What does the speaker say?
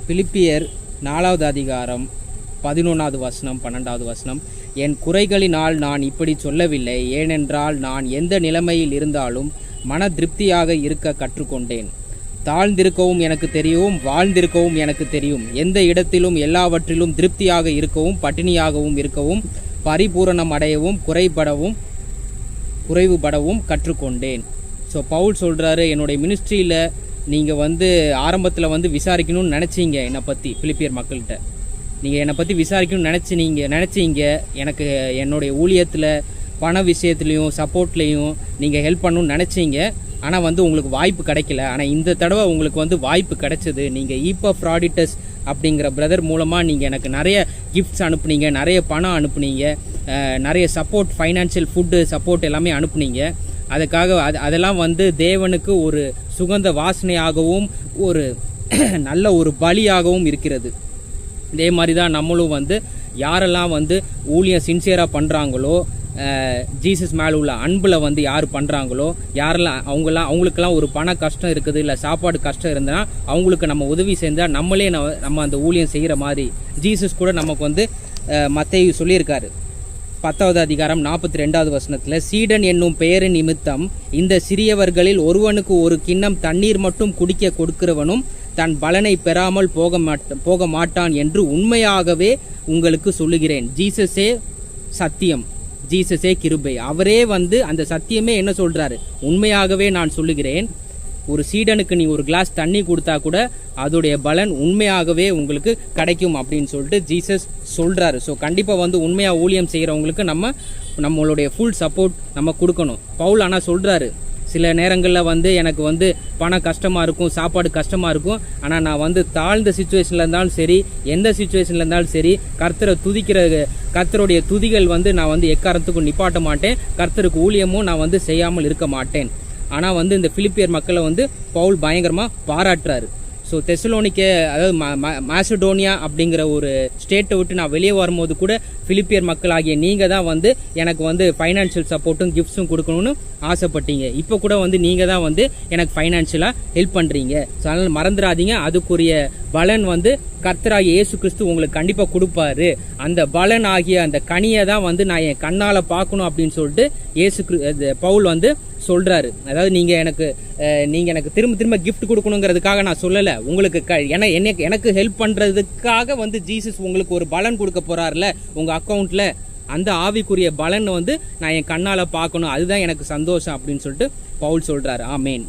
பிலிப்பியர் 4வது அதிகாரம் 11வது வசனம் 12வது வசனம். என் குறைகளினால் நான் இப்படி சொல்லவில்லை, ஏனென்றால் நான் எந்த நிலைமையில் இருந்தாலும் மன திருப்தியாக இருக்க கற்றுக்கொண்டேன். தாழ்ந்திருக்கவும் எனக்கு தெரியும், வாழ்ந்திருக்கவும் எனக்கு தெரியும். எந்த இடத்திலும் எல்லாவற்றிலும் திருப்தியாக இருக்கவும் பட்டினியாகவும் இருக்கவும் பரிபூரணம் அடையவும் குறைவுபடவும் கற்றுக்கொண்டேன். ஸோ பவுல் சொல்கிறாரு, என்னுடைய மினிஸ்ட்ரியில் நீங்கள் ஆரம்பத்தில் விசாரிக்கணும்னு நினச்சிங்க என்னை பற்றி. பிலிப்பியர் மக்கள்கிட்ட நீங்கள் என்னை பற்றி விசாரிக்கணும்னு நினச்சிங்க. எனக்கு என்னுடைய ஊழியத்தில் பண விஷயத்துலேயும் சப்போர்ட்லேயும் நீங்கள் ஹெல்ப் பண்ணணும்னு நினச்சிங்க. ஆனால் உங்களுக்கு வாய்ப்பு கிடைக்கல. ஆனால் இந்த தடவை உங்களுக்கு வாய்ப்பு கிடைச்சது. நீங்கள் ஈப்பஃப்ராடிட்டஸ் அப்படிங்கிற பிரதர் மூலமாக நீங்கள் எனக்கு நிறைய கிஃப்ட்ஸ் அனுப்புனீங்க, நிறைய பணம் அனுப்புனீங்க, நிறைய சப்போர்ட், ஃபைனான்ஷியல் ஃபுட்டு சப்போர்ட் எல்லாமே அனுப்புனீங்க. அதுக்காக அதெல்லாம் தேவனுக்கு ஒரு சுகந்த வாசனையாகவும் ஒரு நல்ல ஒரு பலியாகவும் இருக்கிறது. இதே மாதிரி தான் நம்மளும் யாரெல்லாம் ஊழியம் சின்சியராக பண்ணுறாங்களோ, ஜீசஸ் மேலே உள்ள அன்பில் யார் பண்ணுறாங்களோ, யாரெல்லாம் அவங்களுக்கெல்லாம் ஒரு பண கஷ்டம் இருக்குது, இல்லை சாப்பாடு கஷ்டம் இருந்ததுன்னா அவங்களுக்கு நம்ம உதவி செஞ்சால் நம்மளே நம்ம அந்த ஊழியம் செய்கிற மாதிரி ஜீசஸ் கூட நமக்கு மத்தேயு சொல்லியிருக்காரு. 10வது அதிகாரம் 42வது வசனத்தில், சீடன் என்னும் பெயரின் நிமித்தம் இந்த சிறியவர்களில் ஒருவனுக்கு ஒரு கிண்ணம் தண்ணீர் மட்டும் குடிக்க கொடுக்கிறவனும் தன் பலனை பெறாமல் போக மாட்டான் என்று உண்மையாகவே உங்களுக்கு சொல்லுகிறேன். ஜீசஸே சத்தியம், ஜீசஸே கிருபை. அவரே அந்த சத்தியமே என்ன சொல்றாரு, உண்மையாகவே நான் சொல்லுகிறேன். ஒரு சீடனுக்கு நீ ஒரு கிளாஸ் தண்ணி கொடுத்தா கூட அதோடைய பலன் உண்மையாகவே உங்களுக்கு கிடைக்கும் அப்படின்னு சொல்லிட்டு ஜீசஸ் சொல்றாரு. ஸோ கண்டிப்பாக உண்மையாக ஊழியம் செய்கிறவங்களுக்கு நம்மளுடைய ஃபுல் சப்போர்ட் நம்ம கொடுக்கணும். பவுல் ஆனால் சொல்றாரு, சில நேரங்களில் எனக்கு பணம் கஷ்டமாக இருக்கும், சாப்பாடு கஷ்டமாக இருக்கும். ஆனால் நான் தாழ்ந்த சுச்சுவேஷனில் இருந்தாலும் சரி, எந்த சுச்சுவேஷனில் இருந்தாலும் சரி, கர்த்தருடைய துதிகள் நான் எக்காரணத்துக்கும் நிப்பாட்ட மாட்டேன். கர்த்தருக்கு ஊழியமும் நான் செய்யாமல் இருக்க மாட்டேன். ஆனால் இந்த பிலிப்பியர் மக்களை பவுல் பயங்கரமாக பாராட்டுறாரு. ஸோ தெசலோனிக்க, அதாவது மாசிடோனியா அப்படிங்கிற ஒரு ஸ்டேட்டை விட்டு நான் வெளியே வரும்போது கூட பிலிப்பியர் மக்களாகிய நீங்கள் தான் எனக்கு ஃபைனான்ஷியல் சப்போர்ட்டும் கிஃப்ட்ஸும் கொடுக்கணும்னு ஆசைப்பட்டீங்க. இப்போ கூட நீங்கள் தான் எனக்கு ஃபைனான்ஷியலாக ஹெல்ப் பண்ணுறீங்க. ஸோ அதனால் மறந்துடாதீங்க, அதுக்குரிய பலன் கர்த்தராகிய இயேசு கிறிஸ்து உங்களுக்கு கண்டிப்பாக கொடுப்பாரு. அந்த பலன் ஆகிய அந்த கனியை தான் நான் என் கண்ணால் பார்க்கணும் அப்படின்னு சொல்லிட்டு பவுல் சொல்றாரு. அதாவது நீங்கள் எனக்கு திரும்ப கிஃப்ட் கொடுக்கணுங்கிறதுக்காக நான் சொல்லலை, உங்களுக்கு எனக்கு ஹெல்ப் பண்ணுறதுக்காக ஜீசஸ் உங்களுக்கு ஒரு பலன் கொடுக்க போறாருல உங்க அக்கௌண்ட்ல, அந்த ஆவிக்குரிய பலன் நான் என் கண்ணால் பார்க்கணும், அதுதான் எனக்கு சந்தோஷம் அப்படின்னு சொல்லிட்டு பவுல் சொல்றாரு. ஆமேன்.